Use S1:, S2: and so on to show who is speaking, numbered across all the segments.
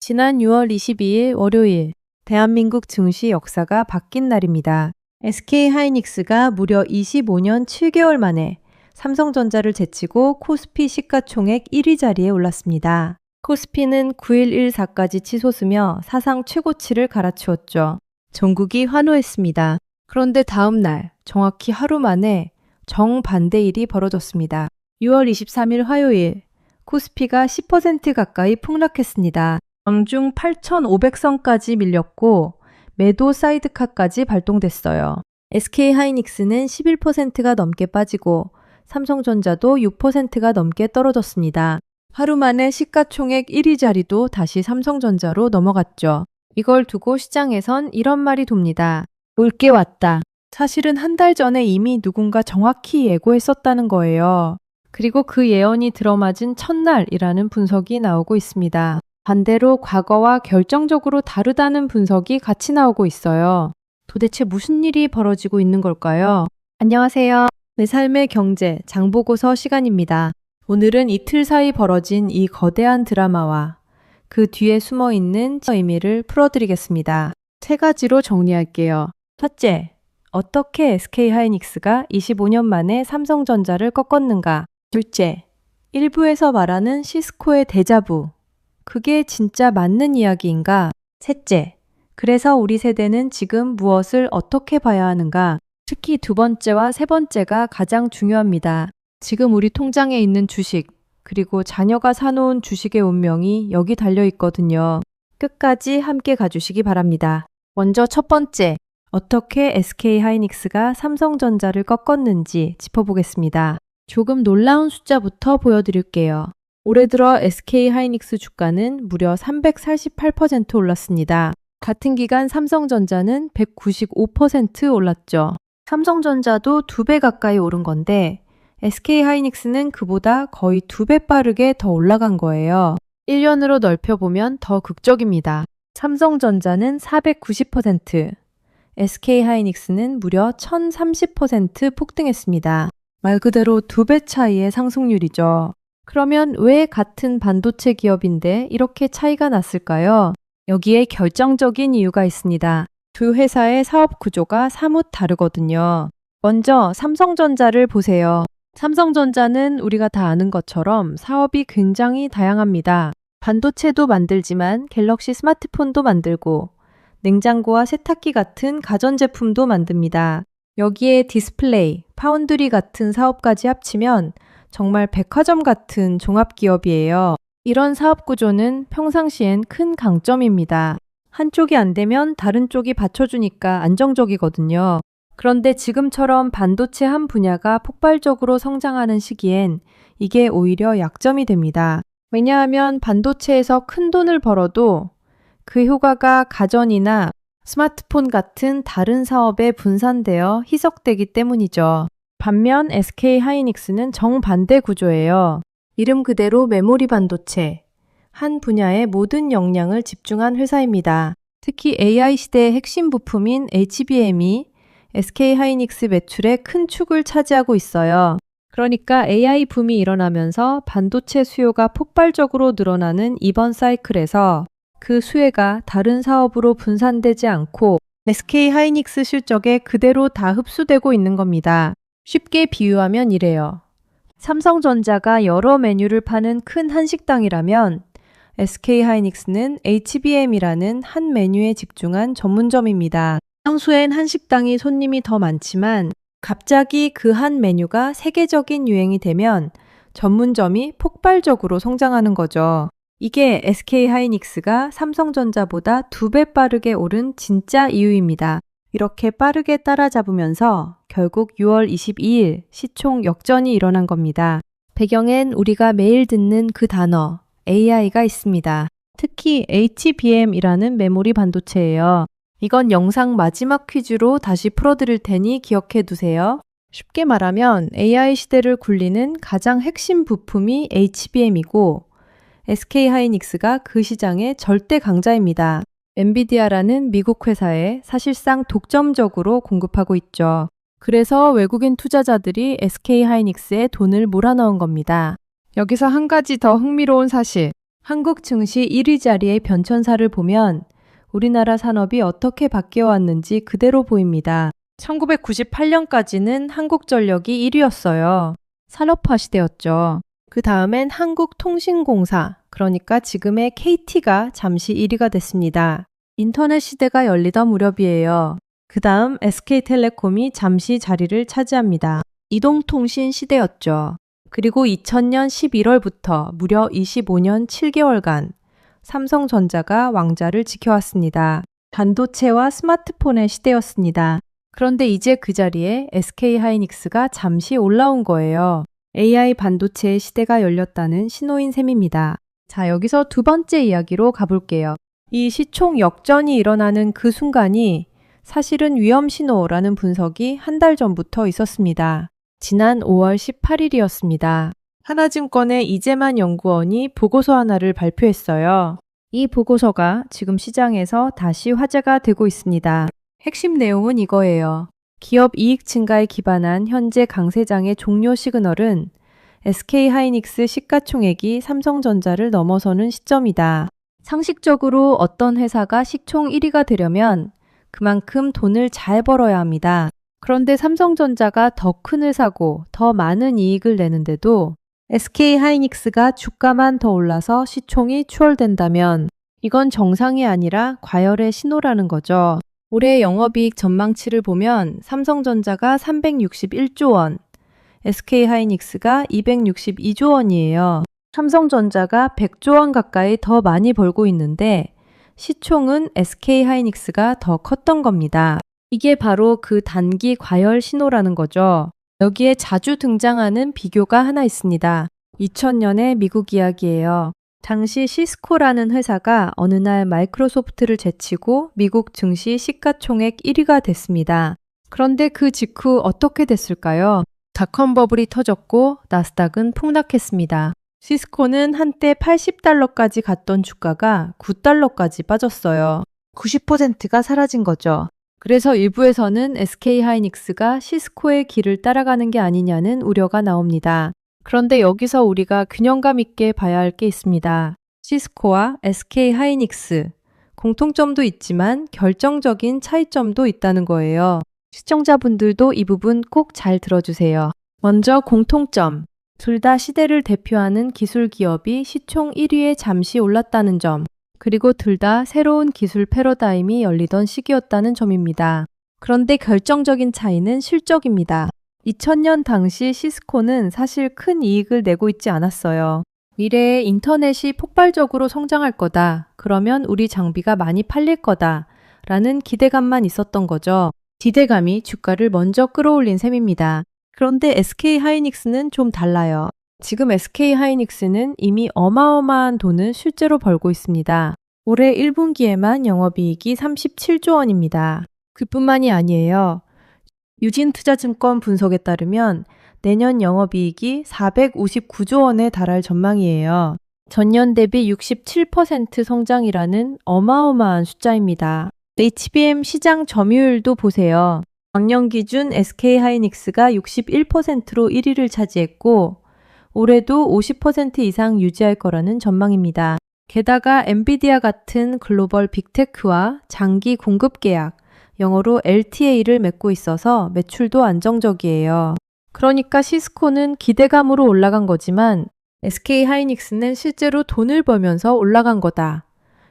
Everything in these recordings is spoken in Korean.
S1: 지난 6월 22일 월요일, 대한민국 증시 역사가 바뀐 날입니다. SK하이닉스가 무려 25년 7개월 만에 삼성전자를 제치고 코스피 시가총액 1위 자리에 올랐습니다. 코스피는 9114까지 치솟으며 사상 최고치를 갈아치웠죠. 전국이 환호했습니다. 그런데 다음 날, 정확히 하루 만에 정반대 일이 벌어졌습니다. 6월 23일 화요일, 코스피가 10% 가까이 폭락했습니다. 장중 8,500선까지 밀렸고 매도 사이드카까지 발동됐어요. SK하이닉스는 11%가 넘게 빠지고 삼성전자도 6%가 넘게 떨어졌습니다. 하루 만에 시가총액 1위 자리도 다시 삼성전자로 넘어갔죠. 이걸 두고 시장에선 이런 말이 돕니다. 올 게 왔다. 사실은 한 달 전에 이미 누군가 정확히 예고했었다는 거예요. 그리고 그 예언이 들어맞은 첫날이라는 분석이 나오고 있습니다. 반대로 과거와 결정적으로 다르다는 분석이 같이 나오고 있어요. 도대체 무슨 일이 벌어지고 있는 걸까요? 안녕하세요. 내 삶의 경제 장보고서 시간입니다. 오늘은 이틀 사이 벌어진 이 거대한 드라마와 그 뒤에 숨어 있는 의미를 풀어드리겠습니다. 세 가지로 정리할게요. 첫째, 어떻게 SK하이닉스가 25년 만에 삼성전자를 꺾었는가? 둘째, 일부에서 말하는 시스코의 데자부. 그게 진짜 맞는 이야기인가? 셋째, 그래서 우리 세대는 지금 무엇을 어떻게 봐야 하는가? 특히 두 번째와 세 번째가 가장 중요합니다. 지금 우리 통장에 있는 주식, 그리고 자녀가 사놓은 주식의 운명이 여기 달려 있거든요. 끝까지 함께 가주시기 바랍니다. 먼저 첫 번째, 어떻게 SK하이닉스가 삼성전자를 꺾었는지 짚어보겠습니다. 조금 놀라운 숫자부터 보여드릴게요. 올해 들어 SK하이닉스 주가는 무려 348% 올랐습니다. 같은 기간 삼성전자는 195% 올랐죠. 삼성전자도 2배 가까이 오른 건데 SK하이닉스는 그보다 거의 2배 빠르게 더 올라간 거예요. 1년으로 넓혀보면 더 극적입니다. 삼성전자는 490%, SK하이닉스는 무려 1030% 폭등했습니다. 말 그대로 2배 차이의 상승률이죠. 그러면 왜 같은 반도체 기업인데 이렇게 차이가 났을까요? 여기에 결정적인 이유가 있습니다. 두 회사의 사업 구조가 사뭇 다르거든요. 먼저 삼성전자를 보세요. 삼성전자는 우리가 다 아는 것처럼 사업이 굉장히 다양합니다. 반도체도 만들지만 갤럭시 스마트폰도 만들고 냉장고와 세탁기 같은 가전제품도 만듭니다. 여기에 디스플레이, 파운드리 같은 사업까지 합치면 정말 백화점 같은 종합기업이에요. 이런 사업 구조는 평상시엔 큰 강점입니다. 한쪽이 안 되면 다른 쪽이 받쳐주니까 안정적이거든요. 그런데 지금처럼 반도체 한 분야가 폭발적으로 성장하는 시기엔 이게 오히려 약점이 됩니다. 왜냐하면 반도체에서 큰 돈을 벌어도 그 효과가 가전이나 스마트폰 같은 다른 사업에 분산되어 희석되기 때문이죠. 반면 SK하이닉스는 정반대 구조예요. 이름 그대로 메모리 반도체, 한 분야의 모든 역량을 집중한 회사입니다. 특히 AI 시대의 핵심 부품인 HBM이 SK하이닉스 매출의 큰 축을 차지하고 있어요. 그러니까 AI 붐이 일어나면서 반도체 수요가 폭발적으로 늘어나는 이번 사이클에서 그 수혜가 다른 사업으로 분산되지 않고 SK하이닉스 실적에 그대로 다 흡수되고 있는 겁니다. 쉽게 비유하면 이래요. 삼성전자가 여러 메뉴를 파는 큰 한식당이라면 SK하이닉스는 HBM이라는 한 메뉴에 집중한 전문점입니다. 평소엔 한식당이 손님이 더 많지만 갑자기 그 한 메뉴가 세계적인 유행이 되면 전문점이 폭발적으로 성장하는 거죠. 이게 SK하이닉스가 삼성전자보다 2배 빠르게 오른 진짜 이유입니다. 이렇게 빠르게 따라잡으면서 결국 6월 22일 시총 역전이 일어난 겁니다. 배경엔 우리가 매일 듣는 그 단어 AI가 있습니다. 특히 HBM이라는 메모리 반도체예요. 이건 영상 마지막 퀴즈로 다시 풀어드릴 테니 기억해 두세요. 쉽게 말하면 AI 시대를 굴리는 가장 핵심 부품이 HBM이고 SK하이닉스가 그 시장의 절대 강자입니다. 엔비디아라는 미국 회사에 사실상 독점적으로 공급하고 있죠. 그래서 외국인 투자자들이 SK하이닉스에 돈을 몰아넣은 겁니다. 여기서 한 가지 더 흥미로운 사실. 한국 증시 1위 자리의 변천사를 보면 우리나라 산업이 어떻게 바뀌어 왔는지 그대로 보입니다. 1998년까지는 한국전력이 1위였어요. 산업화 시대였죠. 그 다음엔 한국통신공사, 그러니까 지금의 KT가 잠시 1위가 됐습니다. 인터넷 시대가 열리던 무렵이에요. 그 다음 SK텔레콤이 잠시 자리를 차지합니다. 이동통신 시대였죠. 그리고 2000년 11월부터 무려 25년 7개월간 삼성전자가 왕좌를 지켜왔습니다. 반도체와 스마트폰의 시대였습니다. 그런데 이제 그 자리에 SK하이닉스가 잠시 올라온 거예요. AI 반도체의 시대가 열렸다는 신호인 셈입니다. 자, 여기서 두 번째 이야기로 가볼게요. 이 시총 역전이 일어나는 그 순간이 사실은 위험 신호라는 분석이 한 달 전부터 있었습니다. 지난 5월 18일이었습니다. 하나증권의 이재만 연구원이 보고서 하나를 발표했어요. 이 보고서가 지금 시장에서 다시 화제가 되고 있습니다. 핵심 내용은 이거예요. 기업 이익 증가에 기반한 현재 강세장의 종료 시그널은 SK하이닉스 시가총액이 삼성전자를 넘어서는 시점이다. 상식적으로 어떤 회사가 시총 1위가 되려면 그만큼 돈을 잘 벌어야 합니다. 그런데 삼성전자가 더 큰 회사고 더 많은 이익을 내는데도 SK하이닉스가 주가만 더 올라서 시총이 추월된다면 이건 정상이 아니라 과열의 신호라는 거죠. 올해 영업이익 전망치를 보면 삼성전자가 361조 원, SK하이닉스가 262조 원이에요. 삼성전자가 100조 원 가까이 더 많이 벌고 있는데 시총은 SK하이닉스가 더 컸던 겁니다. 이게 바로 그 단기 과열 신호라는 거죠. 여기에 자주 등장하는 비교가 하나 있습니다. 2000년의 미국 이야기예요. 당시 시스코라는 회사가 어느 날 마이크로소프트를 제치고 미국 증시 시가총액 1위가 됐습니다. 그런데 그 직후 어떻게 됐을까요? 닷컴 버블이 터졌고 나스닥은 폭락했습니다. 시스코는 한때 80달러까지 갔던 주가가 9달러까지 빠졌어요. 90%가 사라진 거죠. 그래서 일부에서는 SK하이닉스가 시스코의 길을 따라가는 게 아니냐는 우려가 나옵니다. 그런데 여기서 우리가 균형감 있게 봐야 할 게 있습니다. 시스코와 SK하이닉스, 공통점도 있지만 결정적인 차이점도 있다는 거예요. 시청자분들도 이 부분 꼭 잘 들어주세요. 먼저 공통점. 둘 다 시대를 대표하는 기술 기업이 시총 1위에 잠시 올랐다는 점. 그리고 둘 다 새로운 기술 패러다임이 열리던 시기였다는 점입니다. 그런데 결정적인 차이는 실적입니다. 2000년 당시 시스코는 사실 큰 이익을 내고 있지 않았어요. 미래에 인터넷이 폭발적으로 성장할 거다. 그러면 우리 장비가 많이 팔릴 거다. 라는 기대감만 있었던 거죠. 기대감이 주가를 먼저 끌어올린 셈입니다. 그런데 SK하이닉스는 좀 달라요. 지금 SK하이닉스는 이미 어마어마한 돈을 실제로 벌고 있습니다. 올해 1분기에만 영업이익이 37조 원입니다. 그뿐만이 아니에요. 유진투자증권 분석에 따르면 내년 영업이익이 459조 원에 달할 전망이에요. 전년 대비 67% 성장이라는 어마어마한 숫자입니다. HBM 시장 점유율도 보세요. 작년 기준 SK하이닉스가 61%로 1위를 차지했고 올해도 50% 이상 유지할 거라는 전망입니다. 게다가 엔비디아 같은 글로벌 빅테크와 장기 공급 계약, 영어로 LTA를 맺고 있어서 매출도 안정적이에요. 그러니까 시스코는 기대감으로 올라간 거지만 SK하이닉스는 실제로 돈을 벌면서 올라간 거다.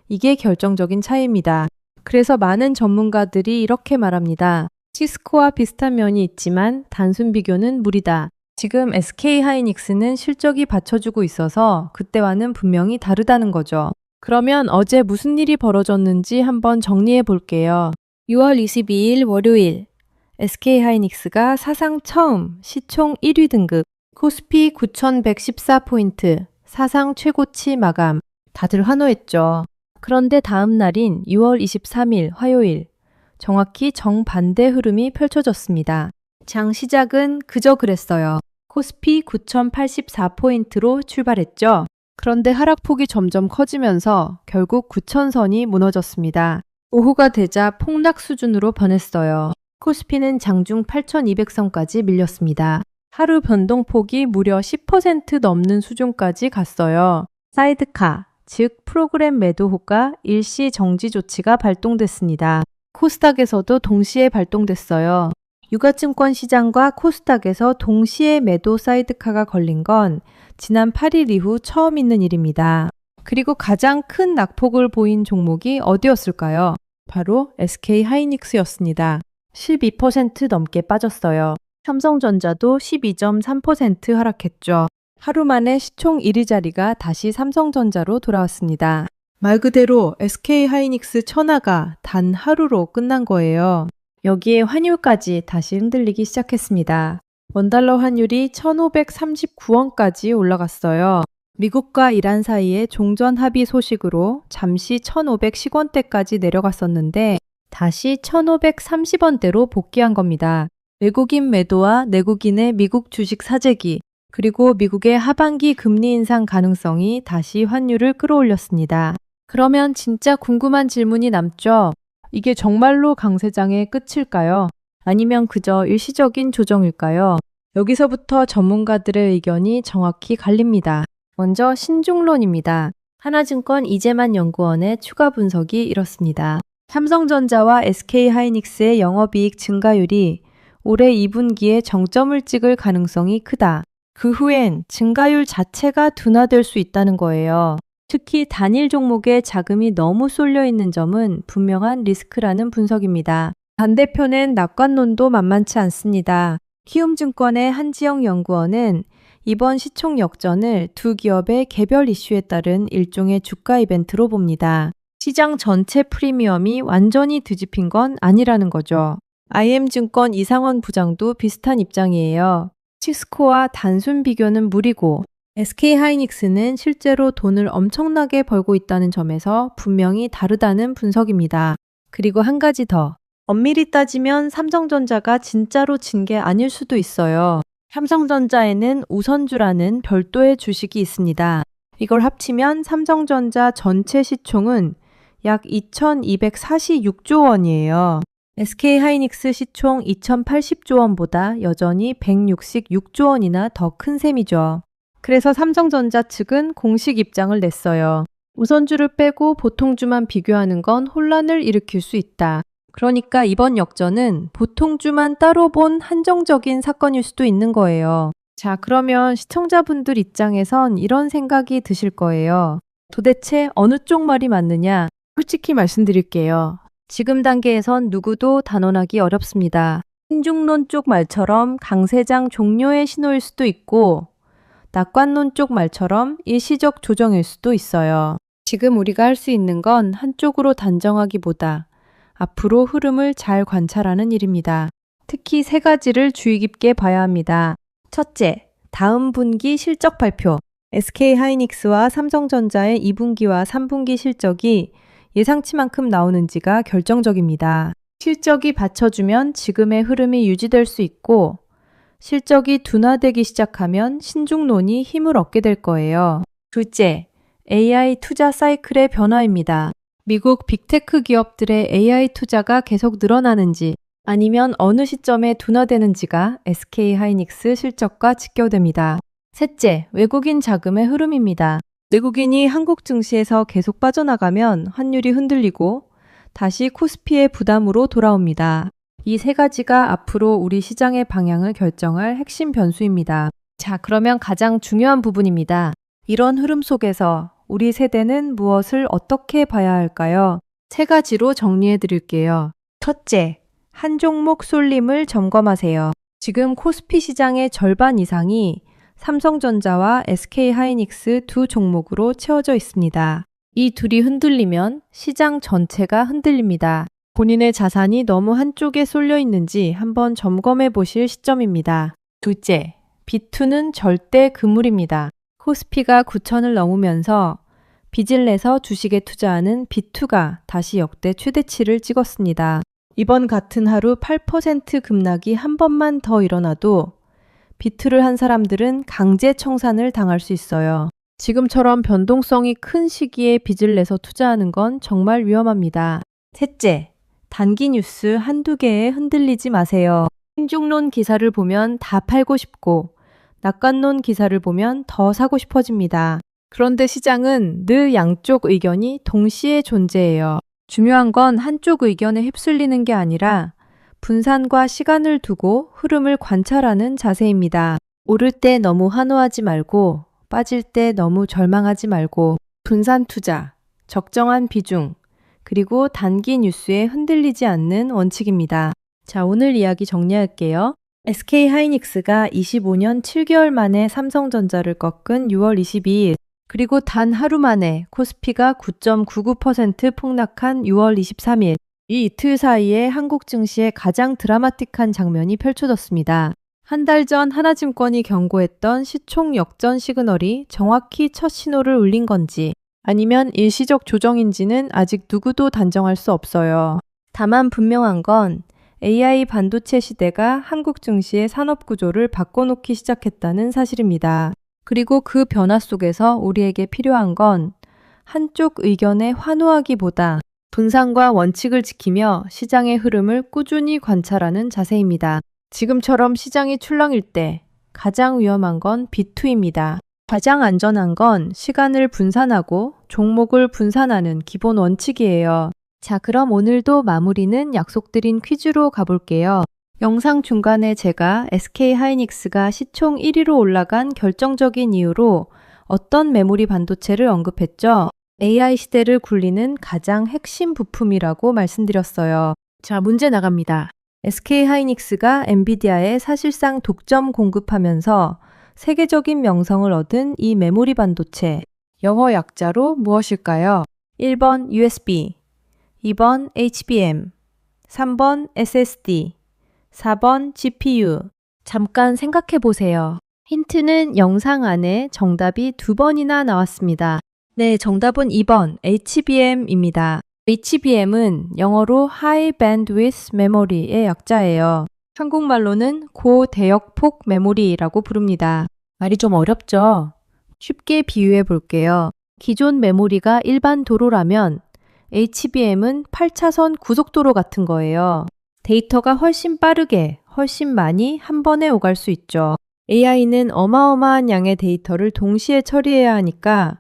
S1: 이게 결정적인 차이입니다. 그래서 많은 전문가들이 이렇게 말합니다. 시스코와 비슷한 면이 있지만 단순 비교는 무리다. 지금 SK하이닉스는 실적이 받쳐주고 있어서 그때와는 분명히 다르다는 거죠. 그러면 어제 무슨 일이 벌어졌는지 한번 정리해 볼게요. 6월 22일 월요일 SK하이닉스가 사상 처음 시총 1위 등급 코스피 9114포인트 사상 최고치 마감. 다들 환호했죠. 그런데 다음 날인 6월 23일 화요일 정확히 정반대 흐름이 펼쳐졌습니다. 장 시작은 그저 그랬어요. 코스피 9084포인트로 출발했죠. 그런데 하락폭이 점점 커지면서 결국 9000선이 무너졌습니다. 오후가 되자 폭락 수준으로 변했어요. 코스피는 장중 8200선까지 밀렸습니다. 하루 변동폭이 무려 10% 넘는 수준까지 갔어요. 사이드카, 즉 프로그램 매도 호가 일시 정지 조치가 발동됐습니다. 코스닥에서도 동시에 발동됐어요. 유가증권 시장과 코스닥에서 동시에 매도 사이드카가 걸린 건 지난 8일 이후 처음 있는 일입니다. 그리고 가장 큰 낙폭을 보인 종목이 어디였을까요? 바로 SK하이닉스였습니다. 12% 넘게 빠졌어요. 삼성전자도 12.3% 하락했죠. 하루 만에 시총 1위 자리가 다시 삼성전자로 돌아왔습니다. 말 그대로 SK하이닉스 천하가 단 하루로 끝난 거예요. 여기에 환율까지 다시 흔들리기 시작했습니다. 원달러 환율이 1,539원까지 올라갔어요. 미국과 이란 사이의 종전 합의 소식으로 잠시 1,510원대까지 내려갔었는데 다시 1,530원대로 복귀한 겁니다. 외국인 매도와 내국인의 미국 주식 사재기, 그리고 미국의 하반기 금리 인상 가능성이 다시 환율을 끌어올렸습니다. 그러면 진짜 궁금한 질문이 남죠? 이게 정말로 강세장의 끝일까요? 아니면 그저 일시적인 조정일까요? 여기서부터 전문가들의 의견이 정확히 갈립니다. 먼저 신중론입니다. 하나증권 이재만 연구원의 추가 분석이 이렇습니다. 삼성전자와 SK하이닉스의 영업이익 증가율이 올해 2분기에 정점을 찍을 가능성이 크다. 그 후엔 증가율 자체가 둔화될 수 있다는 거예요. 특히 단일 종목에 자금이 너무 쏠려 있는 점은 분명한 리스크라는 분석입니다. 반대편엔 낙관론도 만만치 않습니다. 키움증권의 한지영 연구원은 이번 시총 역전을 두 기업의 개별 이슈에 따른 일종의 주가 이벤트로 봅니다. 시장 전체 프리미엄이 완전히 뒤집힌 건 아니라는 거죠. IM증권 이상원 부장도 비슷한 입장이에요. 시스코와 단순 비교는 무리고 SK하이닉스는 실제로 돈을 엄청나게 벌고 있다는 점에서 분명히 다르다는 분석입니다. 그리고 한 가지 더. 엄밀히 따지면 삼성전자가 진짜로 진 게 아닐 수도 있어요. 삼성전자에는 우선주라는 별도의 주식이 있습니다. 이걸 합치면 삼성전자 전체 시총은 약 2,246조 원이에요. SK하이닉스 시총 2,080조 원보다 여전히 166조 원이나 더 큰 셈이죠. 그래서 삼성전자 측은 공식 입장을 냈어요. 우선주를 빼고 보통주만 비교하는 건 혼란을 일으킬 수 있다. 그러니까 이번 역전은 보통주만 따로 본 한정적인 사건일 수도 있는 거예요. 자, 그러면 시청자분들 입장에선 이런 생각이 드실 거예요. 도대체 어느 쪽 말이 맞느냐? 솔직히 말씀드릴게요. 지금 단계에선 누구도 단언하기 어렵습니다. 신중론 쪽 말처럼 강세장 종료의 신호일 수도 있고 낙관론 쪽 말처럼 일시적 조정일 수도 있어요. 지금 우리가 할 수 있는 건 한쪽으로 단정하기보다 앞으로 흐름을 잘 관찰하는 일입니다. 특히 세 가지를 주의 깊게 봐야 합니다. 첫째, 다음 분기 실적 발표. SK하이닉스와 삼성전자의 2분기와 3분기 실적이 예상치만큼 나오는지가 결정적입니다. 실적이 받쳐주면 지금의 흐름이 유지될 수 있고 실적이 둔화되기 시작하면 신중론이 힘을 얻게 될 거예요. 둘째, AI 투자 사이클의 변화입니다. 미국 빅테크 기업들의 AI 투자가 계속 늘어나는지 아니면 어느 시점에 둔화되는지가 SK하이닉스 실적과 직결됩니다. 셋째, 외국인 자금의 흐름입니다. 외국인이 한국 증시에서 계속 빠져나가면 환율이 흔들리고 다시 코스피의 부담으로 돌아옵니다. 이 세 가지가 앞으로 우리 시장의 방향을 결정할 핵심 변수입니다. 자, 그러면 가장 중요한 부분입니다. 이런 흐름 속에서 우리 세대는 무엇을 어떻게 봐야 할까요? 세 가지로 정리해 드릴게요. 첫째, 한 종목 쏠림을 점검하세요. 지금 코스피 시장의 절반 이상이 삼성전자와 SK하이닉스 두 종목으로 채워져 있습니다. 이 둘이 흔들리면 시장 전체가 흔들립니다. 본인의 자산이 너무 한쪽에 쏠려 있는지 한번 점검해 보실 시점입니다. 둘째, B2는 절대 금물입니다. 코스피가 9,000을 넘으면서 빚을 내서 주식에 투자하는 B2가 다시 역대 최대치를 찍었습니다. 이번 같은 하루 8% 급락이 한 번만 더 일어나도 B2를 한 사람들은 강제 청산을 당할 수 있어요. 지금처럼 변동성이 큰 시기에 빚을 내서 투자하는 건 정말 위험합니다. 셋째, 단기 뉴스 한두 개에 흔들리지 마세요. 신중론 기사를 보면 다 팔고 싶고 낙관론 기사를 보면 더 사고 싶어집니다. 그런데 시장은 늘 양쪽 의견이 동시에 존재해요. 중요한 건 한쪽 의견에 휩쓸리는 게 아니라 분산과 시간을 두고 흐름을 관찰하는 자세입니다. 오를 때 너무 환호하지 말고 빠질 때 너무 절망하지 말고 분산 투자, 적정한 비중, 그리고 단기 뉴스에 흔들리지 않는 원칙입니다. 자, 오늘 이야기 정리할게요. SK 하이닉스가 25년 7개월 만에 삼성전자를 꺾은 6월 22일, 그리고 단 하루 만에 코스피가 9.99% 폭락한 6월 23일, 이 이틀 사이에 한국 증시에 가장 드라마틱한 장면이 펼쳐졌습니다. 한 달 전 하나증권이 경고했던 시총 역전 시그널이 정확히 첫 신호를 울린 건지 아니면 일시적 조정인지는 아직 누구도 단정할 수 없어요. 다만 분명한 건 AI 반도체 시대가 한국 증시의 산업 구조를 바꿔놓기 시작했다는 사실입니다. 그리고 그 변화 속에서 우리에게 필요한 건 한쪽 의견에 환호하기보다 분산과 원칙을 지키며 시장의 흐름을 꾸준히 관찰하는 자세입니다. 지금처럼 시장이 출렁일 때 가장 위험한 건 비투입니다. 가장 안전한 건 시간을 분산하고 종목을 분산하는 기본 원칙이에요. 자, 그럼 오늘도 마무리는 약속드린 퀴즈로 가볼게요. 영상 중간에 제가 SK 하이닉스가 시총 1위로 올라간 결정적인 이유로 어떤 메모리 반도체를 언급했죠? AI 시대를 굴리는 가장 핵심 부품이라고 말씀드렸어요. 자, 문제 나갑니다. SK 하이닉스가 엔비디아에 사실상 독점 공급하면서 세계적인 명성을 얻은 이 메모리 반도체, 영어 약자로 무엇일까요? 1번 USB, 2번 HBM, 3번 SSD, 4번 GPU. 잠깐 생각해 보세요. 힌트는 영상 안에 정답이 2번이나 나왔습니다. 네, 정답은 2번 HBM입니다. HBM은 영어로 High Bandwidth Memory의 약자예요. 한국말로는 고대역폭 메모리라고 부릅니다. 말이 좀 어렵죠? 쉽게 비유해 볼게요. 기존 메모리가 일반 도로라면 HBM은 8차선 고속도로 같은 거예요. 데이터가 훨씬 빠르게, 훨씬 많이 한 번에 오갈 수 있죠. AI는 어마어마한 양의 데이터를 동시에 처리해야 하니까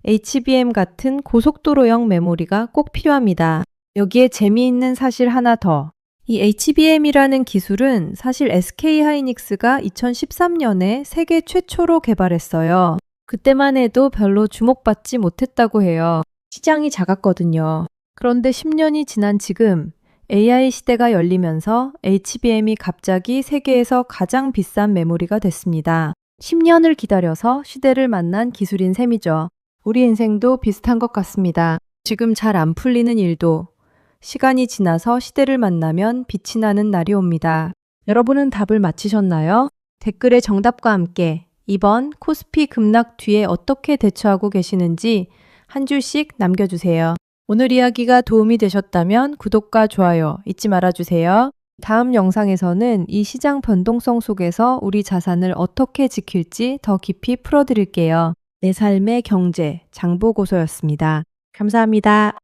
S1: HBM 같은 고속도로형 메모리가 꼭 필요합니다. 여기에 재미있는 사실 하나 더. 이 HBM이라는 기술은 사실 SK 하이닉스가 2013년에 세계 최초로 개발했어요. 그때만 해도 별로 주목받지 못했다고 해요. 시장이 작았거든요. 그런데 10년이 지난 지금 AI 시대가 열리면서 HBM이 갑자기 세계에서 가장 비싼 메모리가 됐습니다. 10년을 기다려서 시대를 만난 기술인 셈이죠. 우리 인생도 비슷한 것 같습니다. 지금 잘 안 풀리는 일도 시간이 지나서 시대를 만나면 빛이 나는 날이 옵니다. 여러분은 답을 맞히셨나요? 댓글에 정답과 함께 이번 코스피 급락 뒤에 어떻게 대처하고 계시는지 한 줄씩 남겨주세요. 오늘 이야기가 도움이 되셨다면 구독과 좋아요 잊지 말아주세요. 다음 영상에서는 이 시장 변동성 속에서 우리 자산을 어떻게 지킬지 더 깊이 풀어드릴게요. 내 삶의 경제, 장보고서였습니다. 감사합니다.